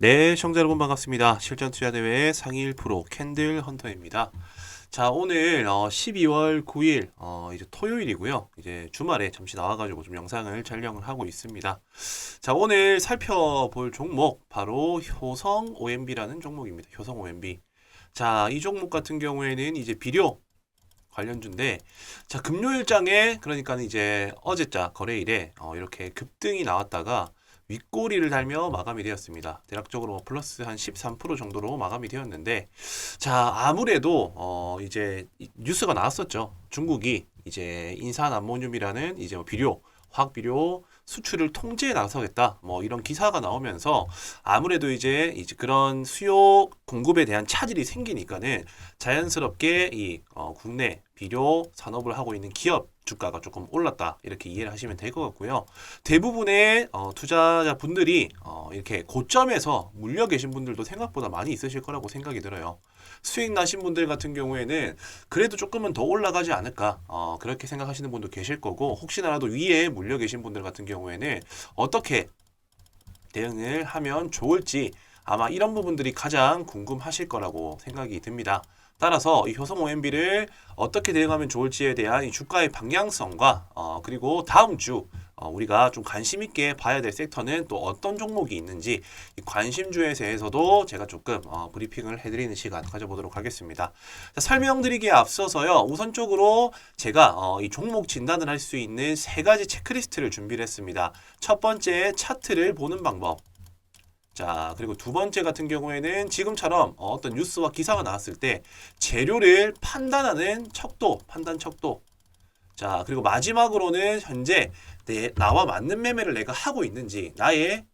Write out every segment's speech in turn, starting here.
네, 시청자 여러분 반갑습니다. 실전 투자 대회 상위 1% 캔들 헌터입니다. 자, 오늘 12월 9일 이제 토요일이고요. 이제 주말에 잠시 나와가지고 좀 영상을 촬영을 하고 있습니다. 자, 오늘 살펴볼 종목 바로 효성 OMB라는 종목입니다. 효성 OMB. 자, 이 종목 같은 경우에는 이제 비료 관련주인데, 자, 금요일장에 그러니까 이제 어제자 거래일에 이렇게 급등이 나왔다가 윗꼬리를 달며 마감이 되었습니다. 대략적으로 플러스 한 13% 정도로 마감이 되었는데, 자, 아무래도 이제 뉴스가 나왔었죠. 중국이 이제 인산 암모늄이라는 이제 비료, 화학 비료 수출을 통제에 나서겠다. 뭐 이런 기사가 나오면서 아무래도 이제 그런 수요 공급에 대한 차질이 생기니까는 자연스럽게 이 국내 비료 산업을 하고 있는 기업 주가가 조금 올랐다 이렇게 이해를 하시면 될 것 같고요. 대부분의 투자자분들이 이렇게 고점에서 물려 계신 분들도 생각보다 많이 있으실 거라고 생각이 들어요. 수익 나신 분들 같은 경우에는 그래도 조금은 더 올라가지 않을까 그렇게 생각하시는 분도 계실 거고, 혹시나라도 위에 물려 계신 분들 같은 경우에는 어떻게 대응을 하면 좋을지 아마 이런 부분들이 가장 궁금하실 거라고 생각이 듭니다. 따라서 이 효성 OMB를 어떻게 대응하면 좋을지에 대한 이 주가의 방향성과 그리고 다음 주 우리가 좀 관심 있게 봐야 될 섹터는 또 어떤 종목이 있는지 이 관심주에 대해서도 제가 조금 브리핑을 해드리는 시간 가져보도록 하겠습니다. 자, 설명드리기에 앞서서요. 우선적으로 제가 이 종목 진단을 할 수 있는 세 가지 체크리스트를 준비를 했습니다. 첫 번째, 차트를 보는 방법. 자, 그리고 두 번째 같은 경우에는 지금처럼 어떤 뉴스와 기사가 나왔을 때 재료를 판단하는 척도, 판단 척도. 자, 그리고 마지막으로는 현재 나와 맞는 매매를 내가 하고 있는지 나의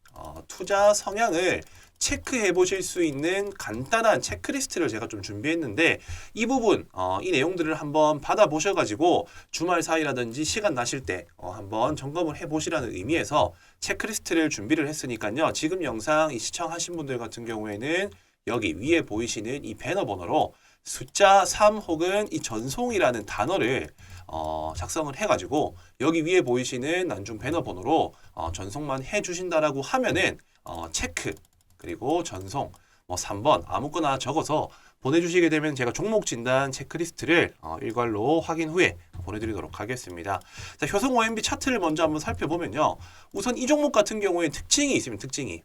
투자 성향을 체크해 보실 수 있는 간단한 체크리스트를 제가 좀 준비했는데, 이 부분 이 내용들을 한번 받아보셔가지고 주말 사이라든지 시간 나실 때 한번 점검을 해보시라는 의미에서 체크리스트를 준비를 했으니까요. 지금 영상 이 시청하신 분들 같은 경우에는 여기 위에 보이시는 이 배너 번호로 숫자 3 혹은 이 전송이라는 단어를 작성을 해가지고 여기 위에 보이시는 난중 배너 번호로 전송만 해주신다라고 하면은 체크 그리고 전송 뭐 3번 아무거나 적어서 보내주시게 되면 제가 종목 진단 체크리스트를 일괄로 확인 후에 보내드리도록 하겠습니다. 자, 효성 OMB 차트를 먼저 한번 살펴보면요. 우선 이 종목 같은 경우에 특징이 있습니다. 특징이.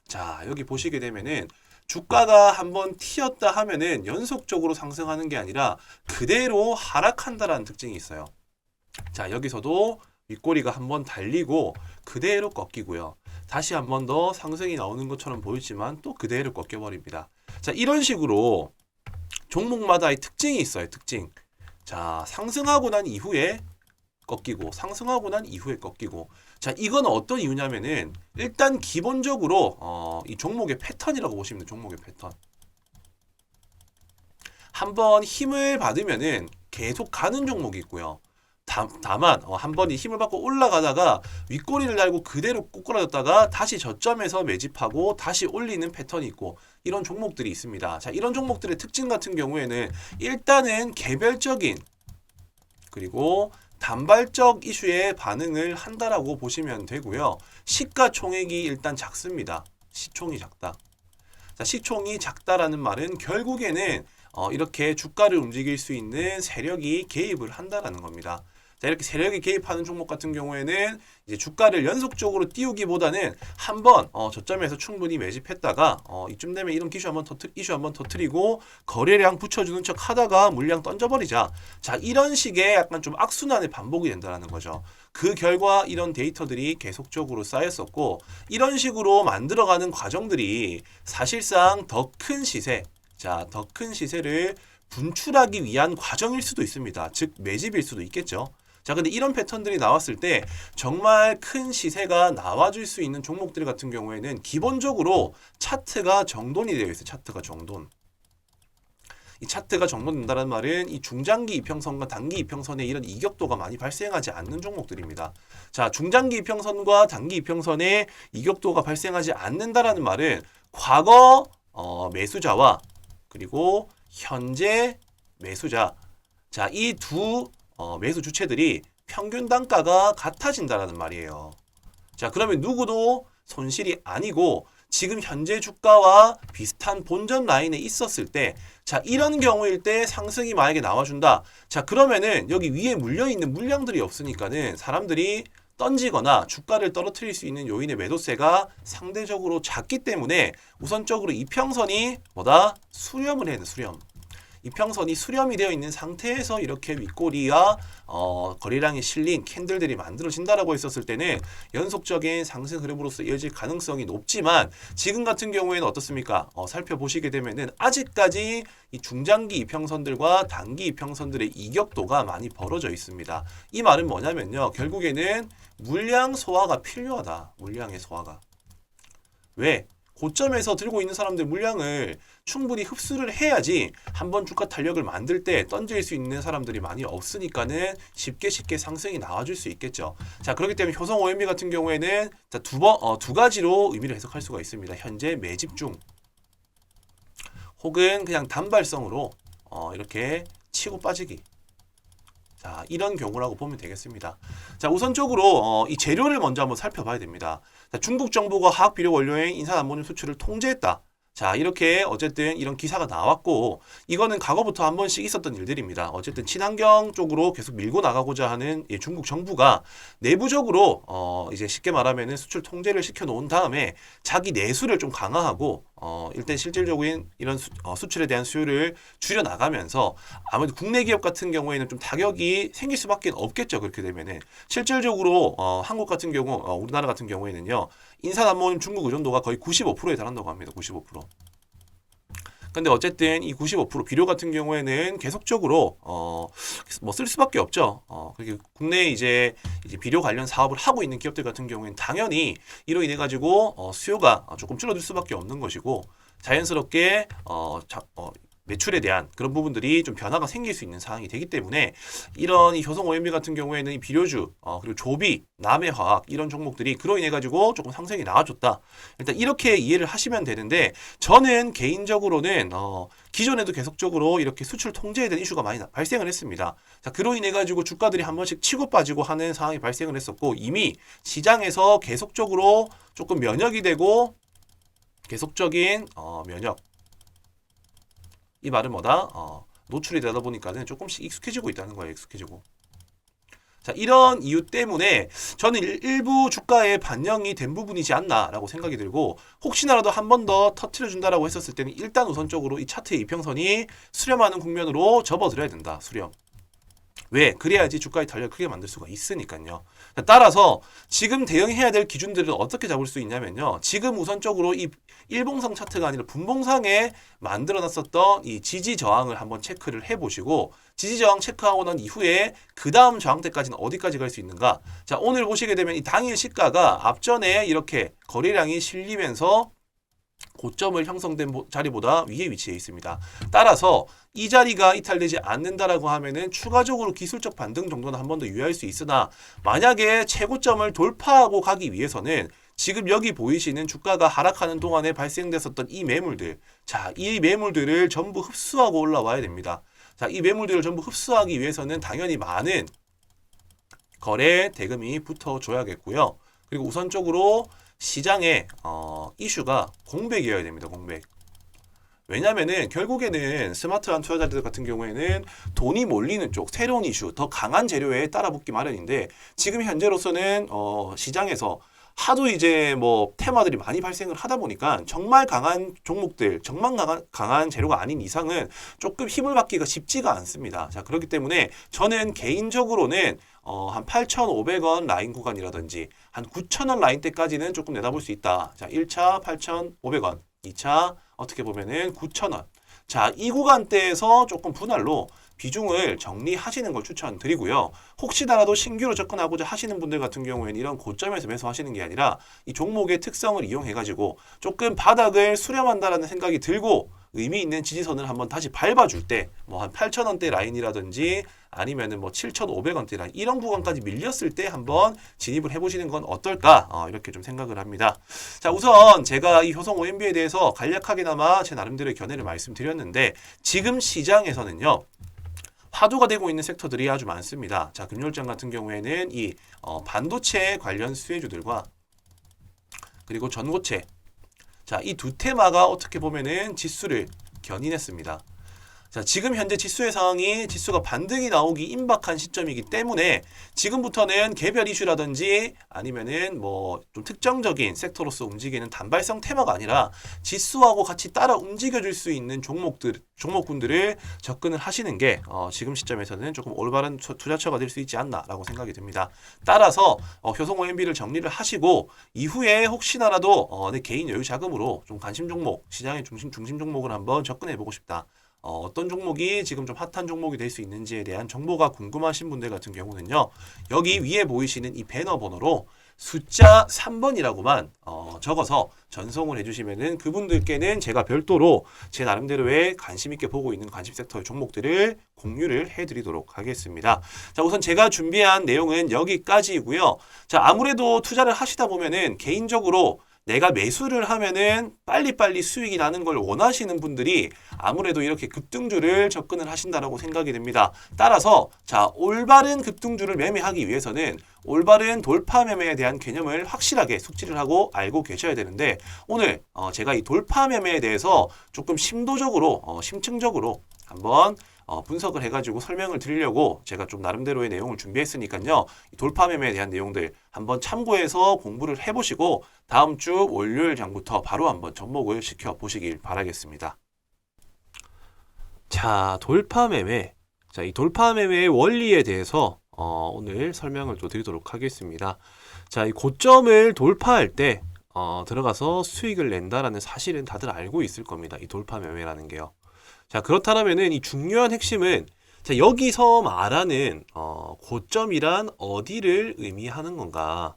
자, 여기 보시게 되면은 주가가 한번 튀었다 하면은 연속적으로 상승하는 게 아니라 그대로 하락한다라는 특징이 있어요. 자, 여기서도 윗꼬리가 한번 달리고 그대로 꺾이고요. 다시 한 번 더 상승이 나오는 것처럼 보이지만 또 그대로 꺾여버립니다. 자, 이런 식으로 종목마다의 특징이 있어요. 특징. 자, 상승하고 난 이후에 꺾이고 상승하고 난 이후에 꺾이고. 자, 이건 어떤 이유냐면은 일단 기본적으로 이 종목의 패턴이라고 보시면 돼요. 종목의 패턴. 한번 힘을 받으면은 계속 가는 종목이 있고요. 다만 한 번이 힘을 받고 올라가다가 윗꼬리를 달고 그대로 꼬꾸라졌다가 다시 저점에서 매집하고 다시 올리는 패턴이 있고, 이런 종목들이 있습니다. 자, 이런 종목들의 특징 같은 경우에는 일단은 개별적인 그리고 단발적 이슈에 반응을 한다라고 보시면 되고요. 시가총액이 일단 작습니다. 시총이 작다. 자, 시총이 작다라는 말은 결국에는 이렇게 주가를 움직일 수 있는 세력이 개입을 한다라는 겁니다. 자, 이렇게 세력이 개입하는 종목 같은 경우에는 이제 주가를 연속적으로 띄우기보다는 한번 저점에서 충분히 매집했다가 이쯤 되면 이런 이슈 한번 터트리고 거래량 붙여주는 척 하다가 물량 던져버리자. 자, 이런 식의 약간 좀 악순환의 반복이 된다는 거죠. 그 결과 이런 데이터들이 계속적으로 쌓였었고, 이런 식으로 만들어가는 과정들이 사실상 더 큰 시세, 자, 더 큰 시세를 분출하기 위한 과정일 수도 있습니다. 즉 매집일 수도 있겠죠. 자, 근데 이런 패턴들이 나왔을 때 정말 큰 시세가 나와줄 수 있는 종목들 같은 경우에는 기본적으로 차트가 정돈이 되어 있어요. 차트가 정돈. 이 차트가 정돈된다는 말은 이 중장기 이평선과 단기 이평선에 이런 이격도가 많이 발생하지 않는 종목들입니다. 자, 중장기 이평선과 단기 이평선에 이격도가 발생하지 않는다라는 말은 과거 매수자와 그리고 현재 매수자, 자, 이 두 매수 주체들이 평균 단가가 같아진다라는 말이에요. 자, 그러면 누구도 손실이 아니고 지금 현재 주가와 비슷한 본전 라인에 있었을 때, 자, 이런 경우일 때 상승이 만약에 나와준다. 자, 그러면은 여기 위에 물려있는 물량들이 없으니까는 사람들이 던지거나 주가를 떨어뜨릴 수 있는 요인의 매도세가 상대적으로 작기 때문에 우선적으로 이평선이 뭐다? 수렴을 해야 돼, 수렴. 이평선이 수렴이 되어 있는 상태에서 이렇게 윗꼬리와 거래량이 실린 캔들들이 만들어진다라고 했었을 때는 연속적인 상승 흐름으로서 이어질 가능성이 높지만 지금 같은 경우에는 어떻습니까? 살펴보시게 되면은 아직까지 이 중장기 이평선들과 단기 이평선들의 이격도가 많이 벌어져 있습니다. 이 말은 뭐냐면요. 결국에는 물량 소화가 필요하다. 물량의 소화가. 왜? 고점에서 들고 있는 사람들 물량을 충분히 흡수를 해야지 한번 주가 탄력을 만들 때 던질 수 있는 사람들이 많이 없으니까는 쉽게 상승이 나와줄 수 있겠죠. 자, 그렇기 때문에 효성 OMB 같은 경우에는 자, 두 가지로 의미를 해석할 수가 있습니다. 현재 매집 중 혹은 그냥 단발성으로 이렇게 치고 빠지기. 자, 이런 경우라고 보면 되겠습니다. 자, 우선적으로 이 재료를 먼저 한번 살펴봐야 됩니다. 자, 중국 정부가 화학 비료 원료의 인산 암모늄 수출을 통제했다. 자, 이렇게 어쨌든 이런 기사가 나왔고 이거는 과거부터 한 번씩 있었던 일들입니다. 어쨌든 친환경 쪽으로 계속 밀고 나가고자 하는 중국 정부가 내부적으로 이제 쉽게 말하면은 수출 통제를 시켜 놓은 다음에 자기 내수를 좀 강화하고 일단 실질적인 이런 수출에 대한 수요를 줄여 나가면서 아무래도 국내 기업 같은 경우에는 좀 타격이 생길 수밖에 없겠죠. 그렇게 되면은 실질적으로 한국 같은 경우 우리나라 같은 경우에는요. 인산 암모늄 중국 의존도가 거의 95%에 달한다고 합니다. 95%. 근데 어쨌든 이 95% 비료 같은 경우에는 계속적으로 뭐 쓸 수밖에 없죠. 그게 국내에 이제 비료 관련 사업을 하고 있는 기업들 같은 경우에는 당연히 이로 인해 가지고 수요가 조금 줄어들 수밖에 없는 것이고 자연스럽게 매출에 대한 그런 부분들이 좀 변화가 생길 수 있는 상황이 되기 때문에 이런 이 효성 OMB 같은 경우에는 이 비료주 그리고 조비, 남해화학 이런 종목들이 그로 인해 가지고 조금 상승이 나와줬다. 일단 이렇게 이해를 하시면 되는데 저는 개인적으로는 기존에도 계속적으로 이렇게 수출 통제에 대한 이슈가 많이 발생을 했습니다. 자, 그로 인해 가지고 주가들이 한 번씩 치고 빠지고 하는 상황이 발생을 했었고 이미 시장에서 계속적으로 조금 면역이 되고 계속적인 면역 이 말은 뭐다? 노출이 되다 보니까는 조금씩 익숙해지고 있다는 거예요. 익숙해지고. 자, 이런 이유 때문에 저는 일부 주가에 반영이 된 부분이지 않나라고 생각이 들고 혹시나라도 한 번 더 터트려준다라고 했었을 때는 일단 우선적으로 이 차트의 이평선이 수렴하는 국면으로 접어들어야 된다. 수렴. 왜? 그래야지 주가의 탄력을 크게 만들 수가 있으니까요. 따라서 지금 대응해야 될 기준들을 어떻게 잡을 수 있냐면요. 지금 우선적으로 이 일봉상 차트가 아니라 분봉상에 만들어놨었던 이 지지 저항을 한번 체크를 해보시고 지지 저항 체크하고 난 이후에 그 다음 저항대까지는 어디까지 갈 수 있는가? 자, 오늘 보시게 되면 이 당일 시가가 앞전에 이렇게 거래량이 실리면서 고점을 형성된 자리보다 위에 위치해 있습니다. 따라서 이 자리가 이탈되지 않는다라고 하면은 추가적으로 기술적 반등 정도는 한 번 더 유의할 수 있으나 만약에 최고점을 돌파하고 가기 위해서는 지금 여기 보이시는 주가가 하락하는 동안에 발생됐었던 이 매물들, 자, 이 매물들을 전부 흡수하고 올라와야 됩니다. 자, 이 매물들을 전부 흡수하기 위해서는 당연히 많은 거래 대금이 붙어줘야겠고요. 그리고 우선적으로 시장에 이슈가 공백이어야 됩니다. 공백. 왜냐면은 결국에는 스마트한 투자자들 같은 경우에는 돈이 몰리는 쪽, 새로운 이슈, 더 강한 재료에 따라붙기 마련인데 지금 현재로서는 시장에서 하도 이제 뭐 테마들이 많이 발생을 하다 보니까 정말 강한 종목들, 정말 강한 재료가 아닌 이상은 조금 힘을 받기가 쉽지가 않습니다. 자, 그렇기 때문에 저는 개인적으로는 한 8,500원 라인 구간이라든지 한 9,000원 라인 때까지는 조금 내다볼 수 있다. 자, 1차 8,500원, 2차 어떻게 보면은 9,000원. 자, 이 구간대에서 조금 분할로 비중을 정리하시는 걸 추천드리고요. 혹시나라도 신규로 접근하고자 하시는 분들 같은 경우에는 이런 고점에서 매수하시는 게 아니라 이 종목의 특성을 이용해가지고 조금 바닥을 수렴한다라는 생각이 들고 의미 있는 지지선을 한번 다시 밟아줄 때 뭐 한 8,000원대 라인이라든지 아니면은 뭐 7,500원대 라인 이런 구간까지 밀렸을 때 한번 진입을 해보시는 건 어떨까 이렇게 좀 생각을 합니다. 자, 우선 제가 이 효성 OMB에 대해서 간략하게나마 제 나름대로의 견해를 말씀드렸는데 지금 시장에서는요. 화두가 되고 있는 섹터들이 아주 많습니다. 자, 금요일장 같은 경우에는 이 반도체 관련 수혜주들과 그리고 전고체. 자, 이 두 테마가 어떻게 보면은 지수를 견인했습니다. 자, 지금 현재 지수의 상황이 지수가 반등이 나오기 임박한 시점이기 때문에 지금부터는 개별 이슈라든지 아니면은 뭐 좀 특정적인 섹터로서 움직이는 단발성 테마가 아니라 지수하고 같이 따라 움직여줄 수 있는 종목군들을 접근을 하시는 게 지금 시점에서는 조금 올바른 투자처가 될 수 있지 않나라고 생각이 듭니다. 따라서 효성 OMB를 정리를 하시고 이후에 혹시나라도 내 개인 여유 자금으로 좀 관심 종목, 시장의 중심 종목을 한번 접근해 보고 싶다. 어떤 종목이 지금 좀 핫한 종목이 될 수 있는지에 대한 정보가 궁금하신 분들 같은 경우는요. 여기 위에 보이시는 이 배너 번호로 숫자 3번이라고만 적어서 전송을 해주시면은 그분들께는 제가 별도로 제 나름대로의 관심 있게 보고 있는 관심 섹터의 종목들을 공유를 해드리도록 하겠습니다. 자, 우선 제가 준비한 내용은 여기까지이고요. 자, 아무래도 투자를 하시다 보면은 개인적으로 내가 매수를 하면은 빨리빨리 수익이 나는 걸 원하시는 분들이 아무래도 이렇게 급등주를 접근을 하신다라고 생각이 됩니다. 따라서 자, 올바른 급등주를 매매하기 위해서는 올바른 돌파 매매에 대한 개념을 확실하게 숙지를 하고 알고 계셔야 되는데 오늘 제가 이 돌파 매매에 대해서 조금 심도적으로 심층적으로 한번 분석을 해가지고 설명을 드리려고 제가 좀 나름대로의 내용을 준비했으니까요. 돌파 매매에 대한 내용들 한번 참고해서 공부를 해보시고 다음 주 월요일장부터 바로 한번 접목을 시켜보시길 바라겠습니다. 자, 돌파 매매. 자, 이 돌파 매매의 원리에 대해서 오늘 설명을 또 드리도록 하겠습니다. 자, 이 고점을 돌파할 때 들어가서 수익을 낸다라는 사실은 다들 알고 있을 겁니다. 이 돌파 매매라는 게요. 자, 그렇다면은 이 중요한 핵심은 자, 여기서 말하는 고점이란 어디를 의미하는 건가?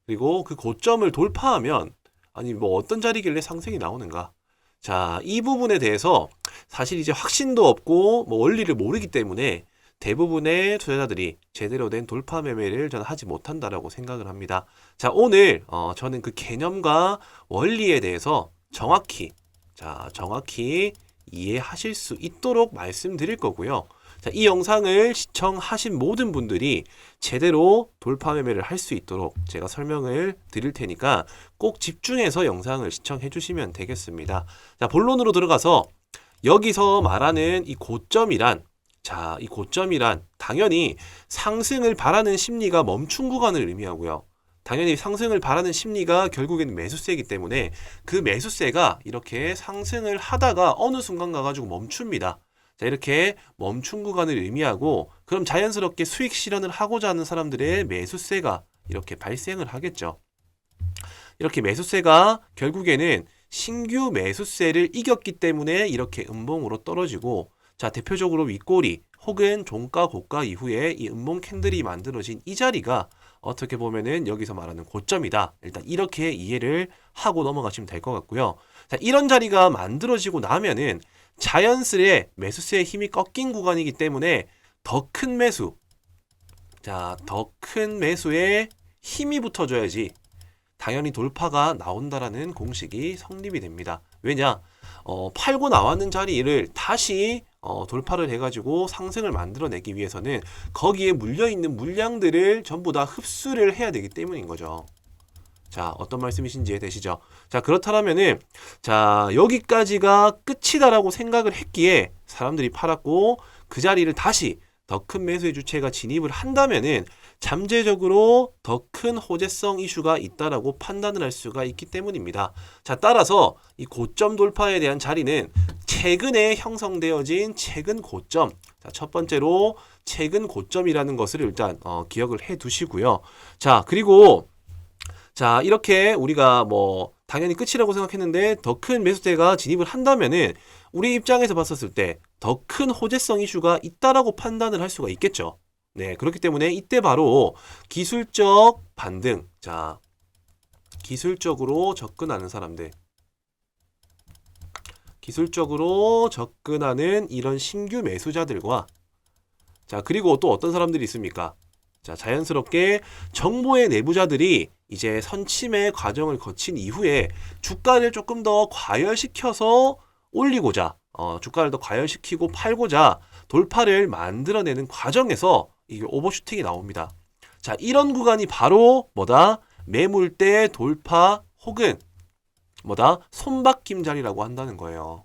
그리고 그 고점을 돌파하면 아니 뭐 어떤 자리길래 상승이 나오는가? 자, 이 부분에 대해서 사실 이제 확신도 없고 뭐 원리를 모르기 때문에 대부분의 투자자들이 제대로 된 돌파 매매를 저는 하지 못한다라고 생각을 합니다. 자, 오늘 저는 그 개념과 원리에 대해서 정확히 이해하실 수 있도록 말씀드릴 거고요. 자, 이 영상을 시청하신 모든 분들이 제대로 돌파 매매를 할 수 있도록 제가 설명을 드릴 테니까 꼭 집중해서 영상을 시청해 주시면 되겠습니다. 자, 본론으로 들어가서 여기서 말하는 이 고점이란 이 고점이란 당연히 상승을 바라는 심리가 멈춘 구간을 의미하고요. 당연히 상승을 바라는 심리가 결국에는 매수세이기 때문에 그 매수세가 이렇게 상승을 하다가 어느 순간 가가지고 멈춥니다. 자, 이렇게 멈춘 구간을 의미하고 그럼 자연스럽게 수익 실현을 하고자 하는 사람들의 매수세가 이렇게 발생을 하겠죠. 이렇게 매수세가 결국에는 신규 매수세를 이겼기 때문에 이렇게 음봉으로 떨어지고 자, 대표적으로 윗꼬리 혹은 종가 고가 이후에 이 음봉 캔들이 만들어진 이 자리가 어떻게 보면은 여기서 말하는 고점이다. 일단 이렇게 이해를 하고 넘어가시면 될 것 같고요. 자, 이런 자리가 만들어지고 나면은 자연스레 매수세의 힘이 꺾인 구간이기 때문에 더 큰 매수. 자, 더 큰 매수에 힘이 붙어줘야지 당연히 돌파가 나온다라는 공식이 성립이 됩니다. 왜냐? 팔고 나왔는 자리를 다시 돌파를 해가지고 상승을 만들어내기 위해서는 거기에 물려있는 물량들을 전부 다 흡수를 해야 되기 때문인 거죠. 자, 어떤 말씀이신지 이해되시죠? 자, 그렇다면은 자, 여기까지가 끝이다라고 생각을 했기에 사람들이 팔았고 그 자리를 다시 더 큰 매수의 주체가 진입을 한다면은 잠재적으로 더 큰 호재성 이슈가 있다라고 판단을 할 수가 있기 때문입니다. 자, 따라서 이 고점 돌파에 대한 자리는 최근에 형성되어진 최근 고점. 자, 첫 번째로 최근 고점이라는 것을 일단 기억을 해 두시고요. 자, 그리고 자, 이렇게 우리가 뭐 당연히 끝이라고 생각했는데 더 큰 매수세가 진입을 한다면은 우리 입장에서 봤었을 때 더 큰 호재성 이슈가 있다라고 판단을 할 수가 있겠죠. 네, 그렇기 때문에 이때 바로 기술적 반등, 자, 기술적으로 접근하는 사람들, 기술적으로 접근하는 이런 신규 매수자들과 자, 그리고 또 어떤 사람들이 있습니까? 자, 자연스럽게 정보의 내부자들이 이제 선침의 과정을 거친 이후에 주가를 조금 더 과열시켜서 올리고자 주가를 더 과열시키고 팔고자 돌파를 만들어내는 과정에서 이게 오버슈팅이 나옵니다. 자, 이런 구간이 바로 뭐다? 매물대 돌파 혹은 뭐다? 손바뀜 자리라고 한다는 거예요.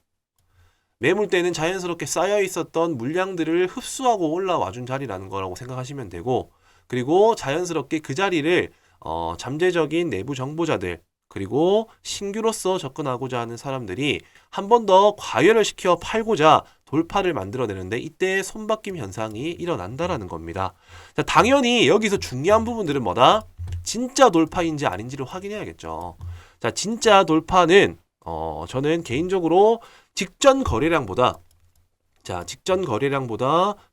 매물대는 자연스럽게 쌓여 있었던 물량들을 흡수하고 올라와 준 자리라는 거라고 생각하시면 되고, 그리고 자연스럽게 그 자리를 잠재적인 내부 정보자들 그리고 신규로서 접근하고자 하는 사람들이 한 번 더 과열을 시켜 팔고자 돌파를 만들어내는데 이때 손바뀜 현상이 일어난다라는 겁니다. 자, 당연히 여기서 중요한 부분들은 뭐다? 진짜 돌파인지 아닌지를 확인해야겠죠. 자, 진짜 돌파는 저는 개인적으로 직전 거래량보다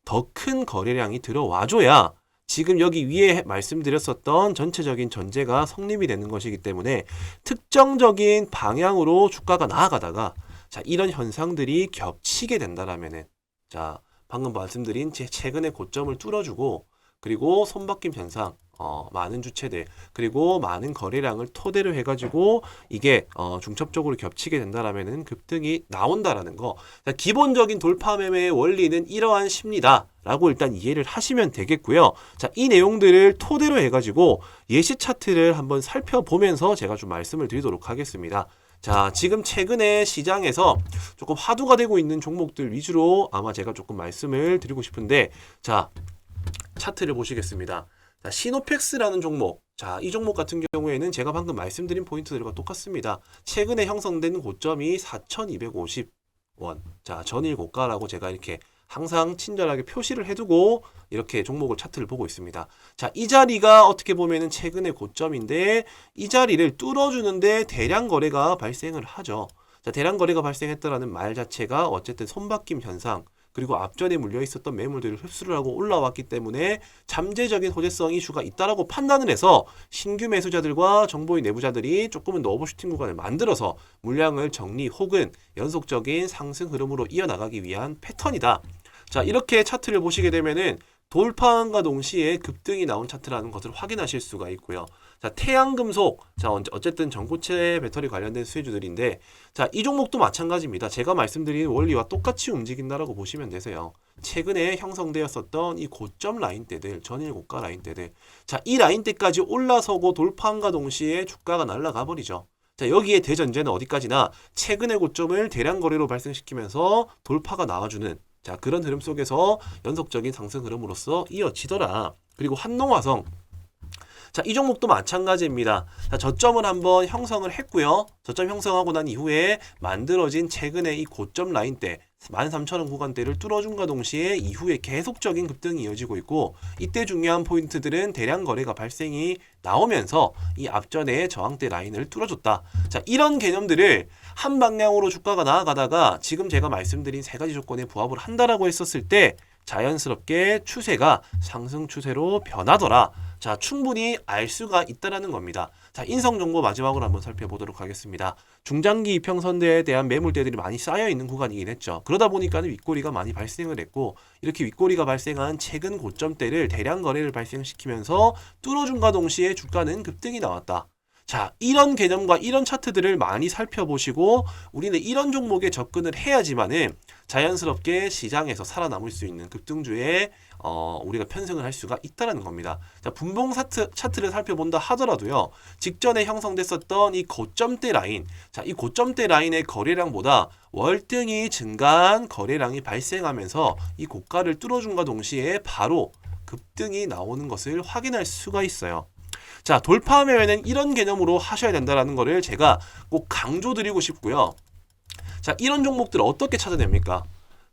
더 큰 거래량이 들어와줘야 지금 여기 위에 말씀드렸었던 전체적인 전제가 성립이 되는 것이기 때문에 특정적인 방향으로 주가가 나아가다가 자, 이런 현상들이 겹치게 된다라면은 자, 방금 말씀드린 제 최근의 고점을 뚫어주고 그리고 손바뀜 현상 많은 주체들 그리고 많은 거래량을 토대로 해가지고 이게 중첩적으로 겹치게 된다라면은 급등이 나온다라는 거. 자, 기본적인 돌파 매매의 원리는 이러한 심리다라고 일단 이해를 하시면 되겠고요. 자, 이 내용들을 토대로 해가지고 예시 차트를 한번 살펴보면서 제가 좀 말씀을 드리도록 하겠습니다. 자, 지금 최근에 시장에서 조금 화두가 되고 있는 종목들 위주로 아마 제가 조금 말씀을 드리고 싶은데, 자, 차트를 보시겠습니다. 자, 시노펙스라는 종목. 자, 이 종목 같은 경우에는 제가 방금 말씀드린 포인트들과 똑같습니다. 최근에 형성된 고점이 4,250원. 자, 전일 고가라고 제가 이렇게 항상 친절하게 표시를 해두고 이렇게 종목을 차트를 보고 있습니다. 자, 이 자리가 어떻게 보면은 최근의 고점인데 이 자리를 뚫어주는데 대량 거래가 발생을 하죠. 자, 대량 거래가 발생했다라는 말 자체가 어쨌든 손바뀜 현상 그리고 앞전에 물려 있었던 매물들을 흡수를 하고 올라왔기 때문에 잠재적인 호재성 이슈가 있다라고 판단을 해서 신규 매수자들과 정보인 내부자들이 조금은 더 오버슈팅 구간을 만들어서 물량을 정리 혹은 연속적인 상승 흐름으로 이어나가기 위한 패턴이다. 자, 이렇게 차트를 보시게 되면은 돌파함과 동시에 급등이 나온 차트라는 것을 확인하실 수가 있고요. 자, 태양금속. 자, 어쨌든 전고체 배터리 관련된 수혜주들인데, 자, 이 종목도 마찬가지입니다. 제가 말씀드린 원리와 똑같이 움직인다라고 보시면 되세요. 최근에 형성되었었던 이 고점 라인대들, 전일 고가 라인대들. 자, 이 라인대까지 올라서고 돌파함과 동시에 주가가 날아가 버리죠. 자, 여기에 대전제는 어디까지나 최근의 고점을 대량 거래로 발생시키면서 돌파가 나와주는 자, 그런 흐름 속에서 연속적인 상승 흐름으로서 이어지더라. 그리고 한농화성. 자, 이 종목도 마찬가지입니다. 자, 저점을 한번 형성을 했고요. 저점 형성하고 난 이후에 만들어진 최근의 이 고점 라인대 13,000원 구간대를 뚫어준과 동시에 이후에 계속적인 급등이 이어지고 있고 이때 중요한 포인트들은 대량 거래가 발생이 나오면서 이 앞전에 저항대 라인을 뚫어줬다. 자, 이런 개념들을 한 방향으로 주가가 나아가다가 지금 제가 말씀드린 세 가지 조건에 부합을 한다라고 했었을 때 자연스럽게 추세가 상승 추세로 변하더라. 자, 충분히 알 수가 있다라는 겁니다. 자, 인성정보 마지막으로 한번 살펴보도록 하겠습니다. 중장기 이평선대에 대한 매물대들이 많이 쌓여있는 구간이긴 했죠. 그러다 보니까 윗꼬리가 많이 발생을 했고 이렇게 윗꼬리가 발생한 최근 고점대를 대량 거래를 발생시키면서 뚫어준과 동시에 주가는 급등이 나왔다. 자, 이런 개념과 이런 차트들을 많이 살펴보시고 우리는 이런 종목에 접근을 해야지만은 자연스럽게 시장에서 살아남을 수 있는 급등주에 우리가 편승을 할 수가 있다는 겁니다. 자, 분봉 차트를 살펴본다 하더라도요. 직전에 형성됐었던 이 고점대 라인, 자, 이 고점대 라인의 거래량보다 월등히 증가한 거래량이 발생하면서 이 고가를 뚫어준과 동시에 바로 급등이 나오는 것을 확인할 수가 있어요. 자, 돌파 매매는 이런 개념으로 하셔야 된다는 거를 제가 꼭 강조드리고 싶고요. 자, 이런 종목들 어떻게 찾아냅니까?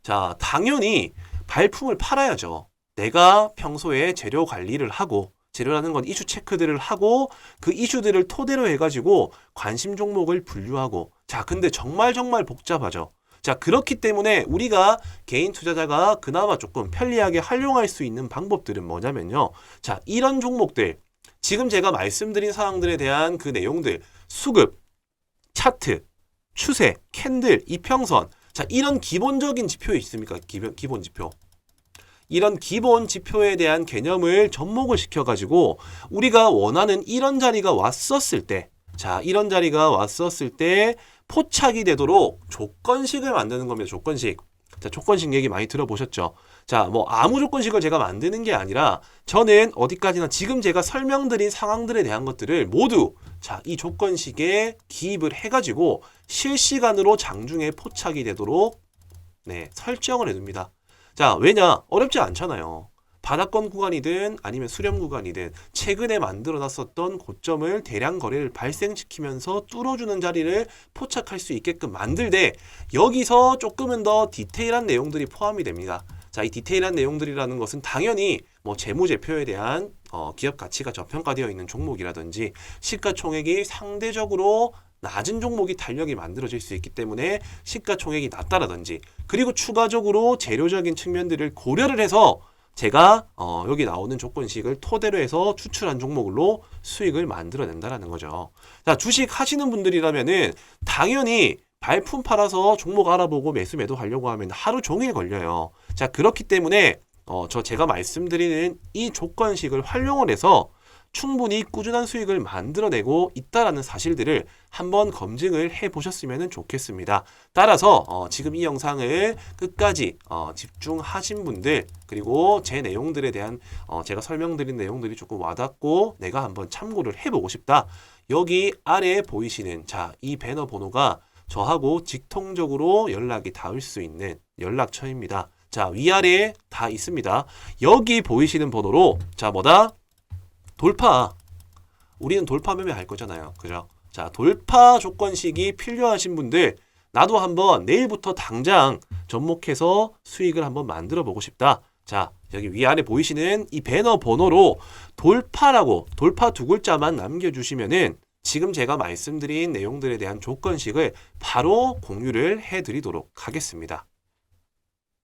자, 당연히 발품을 팔아야죠. 내가 평소에 재료 관리를 하고, 재료라는 건 이슈 체크들을 하고 그 이슈들을 토대로 해가지고 관심 종목을 분류하고, 자, 근데 정말 복잡하죠. 자, 그렇기 때문에 우리가 개인 투자자가 그나마 조금 편리하게 활용할 수 있는 방법들은 뭐냐면요. 자, 이런 종목들 지금 제가 말씀드린 사항들에 대한 그 내용들, 수급, 차트, 추세, 캔들, 이평선, 자, 이런 기본적인 지표 있습니까? 기본 지표. 이런 기본 지표에 대한 개념을 접목을 시켜가지고 우리가 원하는 이런 자리가 왔었을 때, 자, 이런 자리가 왔었을 때 포착이 되도록 조건식을 만드는 겁니다. 조건식. 자, 조건식 얘기 많이 들어보셨죠? 자, 뭐 아무 조건식을 제가 만드는 게 아니라 저는 어디까지나 지금 제가 설명드린 상황들에 대한 것들을 모두 자, 이 조건식에 기입을 해가지고 실시간으로 장중에 포착이 되도록 네, 설정을 해둡니다. 자, 왜냐? 어렵지 않잖아요. 바닥권 구간이든 아니면 수렴 구간이든 최근에 만들어놨었던 고점을 대량 거래를 발생시키면서 뚫어주는 자리를 포착할 수 있게끔 만들되 여기서 조금은 더 디테일한 내용들이 포함이 됩니다. 자, 이 디테일한 내용들이라는 것은 당연히 뭐 재무제표에 대한 기업 가치가 저평가되어 있는 종목이라든지 시가총액이 상대적으로 낮은 종목이 탄력이 만들어질 수 있기 때문에 시가총액이 낮다라든지 그리고 추가적으로 재료적인 측면들을 고려를 해서 제가 여기 나오는 조건식을 토대로 해서 추출한 종목으로 수익을 만들어낸다라는 거죠. 자, 주식 하시는 분들이라면은 당연히 발품 팔아서 종목 알아보고 매수 매도하려고 하면 하루 종일 걸려요. 자, 그렇기 때문에 제가 말씀드리는 이 조건식을 활용을 해서 충분히 꾸준한 수익을 만들어내고 있다라는 사실들을 한번 검증을 해보셨으면 좋겠습니다. 따라서 지금 이 영상을 끝까지 집중하신 분들 그리고 제 내용들에 대한 제가 설명드린 내용들이 조금 와닿고 내가 한번 참고를 해보고 싶다. 여기 아래에 보이시는 자, 이 배너 번호가 저하고 직통적으로 연락이 닿을 수 있는 연락처입니다. 자, 위아래에 다 있습니다. 여기 보이시는 번호로 자, 뭐다? 돌파. 우리는 돌파 매매 할 거잖아요. 그죠? 자, 돌파 조건식이 필요하신 분들 나도 한번 내일부터 당장 접목해서 수익을 한번 만들어 보고 싶다. 자, 여기 위아래 보이시는 이 배너 번호로 돌파라고 돌파 두 글자만 남겨주시면은 지금 제가 말씀드린 내용들에 대한 조건식을 바로 공유를 해드리도록 하겠습니다.